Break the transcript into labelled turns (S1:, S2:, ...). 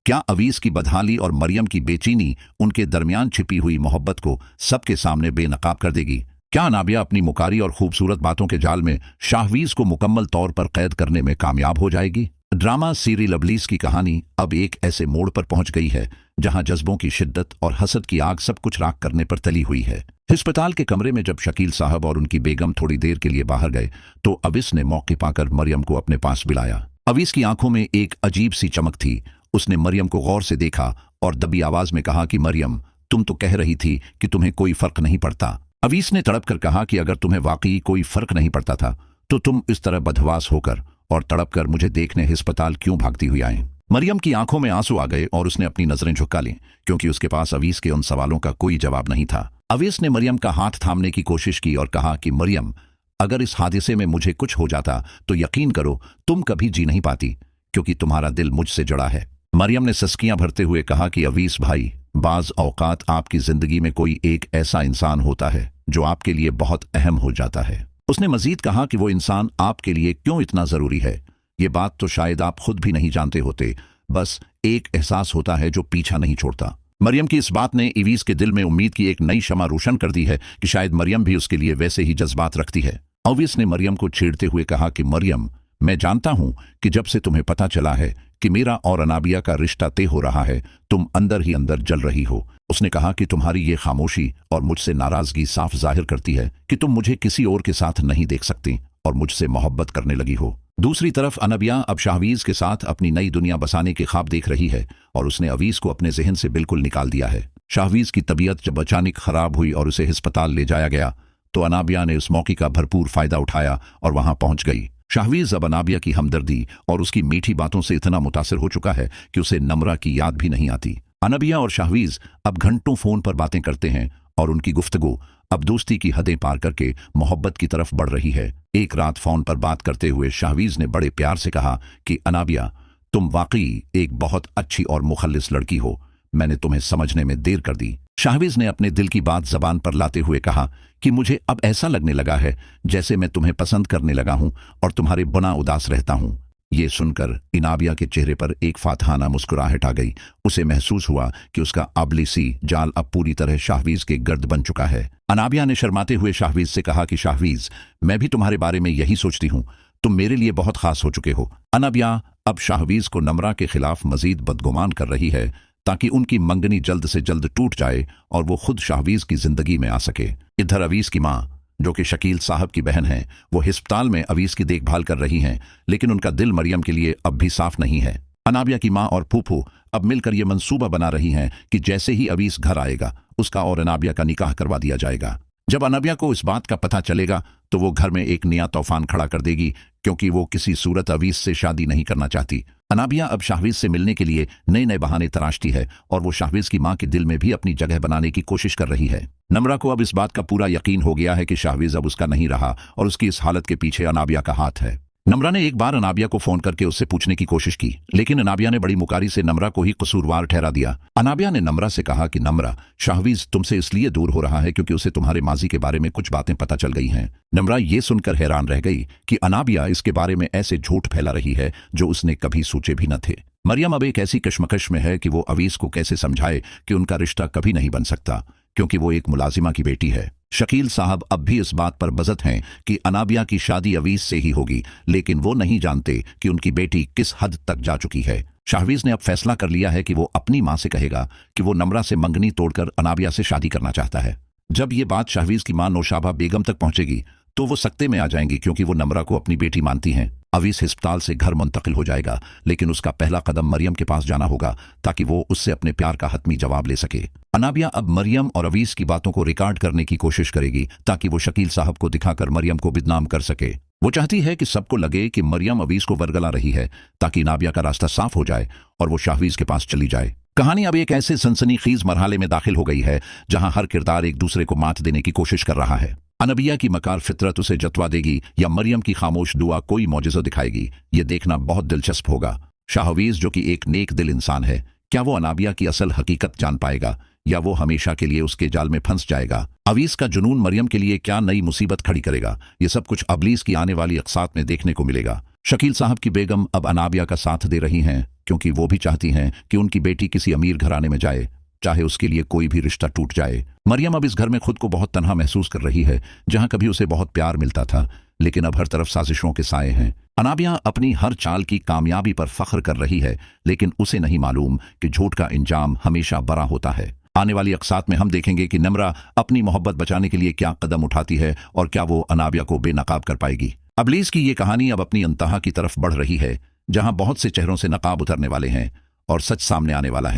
S1: क्या अवीस की बदहाली और मरियम की बेचैनी उनके दरमियान छिपी हुई मोहब्बत को सबके सामने बेनकाब कर देगी? क्या अनाबिया अपनी मुकारी और खूबसूरत बातों के जाल में शाहवीज को मुकम्मल तौर पर कैद करने में कामयाब हो जाएगी? ड्रामा सीरियल अबलीस की कहानी अब एक ऐसे मोड़ पर पहुंच गई है जहां जज्बों की शिद्दत और हसद की आग सब कुछ राख करने पर तली हुई है। अस्पताल के कमरे में जब शकील साहब और उनकी बेगम थोड़ी देर के लिए बाहर गए तो अवीस ने मौके पाकर मरियम को अपने पास बुलाया। अवीस की आंखों में एक अजीब सी चमक थी। उसने मरियम को गौर से देखा और दबी आवाज में कहा कि मरियम, तुम तो कह रही थी कि तुम्हें कोई फर्क नहीं पड़ता। अवीस ने तड़प कर कहा कि अगर तुम्हें वाकई कोई फर्क नहीं पड़ता था तो तुम इस तरह बदहवास होकर और तड़प कर मुझे देखने अस्पताल क्यों भागती हुई आई? मरियम की आंखों में आंसू आ गए और उसने अपनी नजरें झुका लीं क्योंकि उसके पास अवीस के उन सवालों का कोई जवाब नहीं था। अवीस ने मरियम का हाथ थामने की कोशिश की और कहा कि मरियम, अगर इस हादसे में मुझे कुछ हो जाता तो यकीन करो तुम कभी जी नहीं पाती, क्योंकि तुम्हारा दिल मुझसे जुड़ा है। मरियम ने सस्कियां भरते हुए कहा कि अवीस भाई, बाज औकात आपकी जिंदगी में कोई एक ऐसा इंसान होता है जो आपके लिए बहुत अहम हो जाता है। उसने मजीद कहा कि वो इंसान आपके लिए क्यों इतना जरूरी है ये बात तो शायद आप खुद भी नहीं जानते होते, बस एक एहसास होता है जो पीछा नहीं छोड़ता। मरियम की इस बात ने अवीस के दिल में उम्मीद की एक नई शमा रोशन कर दी है कि शायद मरियम भी उसके लिए वैसे ही जज्बात रखती है। अवीस ने मरियम को छेड़ते हुए कहा कि मरियम, मैं जानता हूं कि जब से तुम्हें पता चला है कि मेरा और अनाबिया का रिश्ता तय हो रहा है तुम अंदर ही अंदर जल रही हो। उसने कहा कि तुम्हारी ये खामोशी और मुझसे नाराजगी साफ जाहिर करती है कि तुम मुझे किसी और के साथ नहीं देख सकती और मुझसे मोहब्बत करने लगी हो। दूसरी तरफ अनाबिया अब शाहवीज के साथ अपनी नई दुनिया बसाने के ख्वाब देख रही है और उसने अवीस को अपने जहन से बिल्कुल निकाल दिया है। शाहवीज की तबीयत जब अचानक खराब हुई और उसे अस्पताल ले जाया गया तो अनाबिया ने उस मौके का भरपूर फायदा उठाया और वहां पहुंच गई। शाहवीज अब अनाबिया की हमदर्दी और उसकी मीठी बातों से इतना मुतासिर हो चुका है कि उसे नम्रा की याद भी नहीं आती। अनाबिया और शाहवीज अब घंटों फोन पर बातें करते हैं और उनकी गुफ्तगू अब दोस्ती की हदें पार करके मोहब्बत की तरफ बढ़ रही है। एक रात फोन पर बात करते हुए शाहवीज ने बड़े प्यार से कहा कि अनाबिया, तुम वाकई एक बहुत अच्छी और मुखल्लिस लड़की हो, मैंने तुम्हें समझने में देर कर दी। शाहवीज ने अपने दिल की बात जबान पर लाते हुए कहा कि मुझे अब ऐसा लगने लगा है जैसे मैं तुम्हें पसंद करने लगा हूं और तुम्हारे बिना उदास रहता हूं। ये सुनकर अनाबिया के चेहरे पर एक फातहाना मुस्कुराहट आ गई। उसे महसूस हुआ कि उसका अबलीसी जाल अब पूरी तरह शाहवीज के गर्द बन चुका है। अनाबिया ने शर्माते हुए शाहवीज से कहा कि शाहवीज, मैं भी तुम्हारे बारे में यही सोचती हूँ, तुम मेरे लिए बहुत खास हो चुके हो। अनाबिया अब शाहवीज को नम्रा के खिलाफ मजीद बदगुमान कर रही है ताकि उनकी मंगनी जल्द से जल्द टूट जाए और वो खुद शाहवीज की जिंदगी में आ सके। इधर अवीस की माँ, जो कि शकील साहब की बहन है, वो अस्पताल में अवीस की देखभाल कर रही हैं, लेकिन उनका दिल मरियम के लिए अब भी साफ नहीं है। अनाबिया की माँ और फूफू अब मिलकर ये मंसूबा बना रही हैं कि जैसे ही अवीस घर आएगा उसका और अनाबिया का निकाह करवा दिया जाएगा। जब अनाबिया को इस बात का पता चलेगा तो वो घर में एक नया तूफान खड़ा कर देगी, क्योंकि वो किसी सूरत अवीस से शादी नहीं करना चाहती। अनाबिया अब शाहवीज से मिलने के लिए नए नए बहाने तराशती है और वो शाहवीज की मां के दिल में भी अपनी जगह बनाने की कोशिश कर रही है। नम्रा को अब इस बात का पूरा यकीन हो गया है कि शाहवीज अब उसका नहीं रहा और उसकी इस हालत के पीछे अनाबिया का हाथ है। नम्रा ने एक बार अनाबिया को फोन करके उससे पूछने की कोशिश की, लेकिन अनाबिया ने बड़ी मुकारी से नम्रा को ही कसूरवार ठहरा दिया। अनाबिया ने नम्रा से कहा कि नम्रा, शाहवीज तुमसे इसलिए दूर हो रहा है क्योंकि उसे तुम्हारे माजी के बारे में कुछ बातें पता चल गई हैं। नम्रा ये सुनकर हैरान रह गई कि अनाबिया इसके बारे में ऐसे झूठ फैला रही है जो उसने कभी सोचे भी न थे। मरियम अब एक ऐसी कश्मकश में है कि वो अवीस को कैसे समझाए कि उनका रिश्ता कभी नहीं बन सकता, क्योंकि वो एक मुलाजिमा की बेटी है। शकील साहब अब भी इस बात पर बज़त हैं कि अनाबिया की शादी अवीस से ही होगी, लेकिन वो नहीं जानते कि उनकी बेटी किस हद तक जा चुकी है। शाहवीज ने अब फैसला कर लिया है कि वो अपनी मां से कहेगा कि वो नम्रा से मंगनी तोड़कर अनाबिया से शादी करना चाहता है। जब ये बात शाहवीज की मां नौशाबा बेगम तक पहुंचेगी तो वो सकते में आ जाएंगी, क्योंकि वो नम्रा को अपनी बेटी मानती हैं। अवीस अस्पताल से घर मुंतकिल हो जाएगा, लेकिन उसका पहला कदम मरियम के पास जाना होगा ताकि वो उससे अपने प्यार का हतमी जवाब ले सके। अनाबिया अब मरियम और अवीस की बातों को रिकॉर्ड करने की कोशिश करेगी ताकि वो शकील साहब को दिखाकर मरियम को बदनाम कर सके। वो चाहती है कि सबको लगे कि मरियम अवीस को वरगला रही है ताकि अनाबिया का रास्ता साफ हो जाए और वो शाहवीज के पास चली जाए। कहानी अब एक ऐसे सनसनीखेज मरहले में दाखिल हो गई है जहां हर किरदार एक दूसरे को मात देने की कोशिश कर रहा है। अनाबिया की मकार फितरत उसे जतवा देगी या मरियम की खामोश दुआ कोई मौजज़ा दिखाएगी, ये देखना बहुत दिलचस्प होगा। शाहवीज, जो कि एक नेक दिल इंसान है, क्या वो अनाबिया की असल हकीकत जान पाएगा या वो हमेशा के लिए उसके जाल में फंस जाएगा? अवीस का जुनून मरियम के लिए क्या नई मुसीबत खड़ी करेगा? ये सब कुछ अबलीस की आने वाली अक़सात में देखने को मिलेगा। शकील साहब की बेगम अब अनाबिया का साथ दे रही हैं क्योंकि वो भी चाहती हैं कि उनकी बेटी किसी अमीर घराने में जाए, चाहे उसके लिए कोई भी रिश्ता टूट जाए। मरियम अब इस घर में खुद को बहुत तन्हा महसूस कर रही है, जहां कभी उसे बहुत प्यार मिलता था, लेकिन अब हर तरफ साजिशों के साए हैं। अनाबिया अपनी हर चाल की कामयाबी पर फख्र कर रही है, लेकिन उसे नहीं मालूम कि झूठ का इंजाम हमेशा बड़ा होता है। आने वाली अक़सात में हम देखेंगे कि नम्रा अपनी मोहब्बत बचाने के लिए क्या कदम उठाती है और क्या वो अनाबिया को बेनकाब कर पाएगी। अबलीस की ये कहानी अब अपनी अंतहा की तरफ बढ़ रही है, जहां बहुत से चेहरों से नकाब उतरने वाले हैं और सच सामने आने वाला है।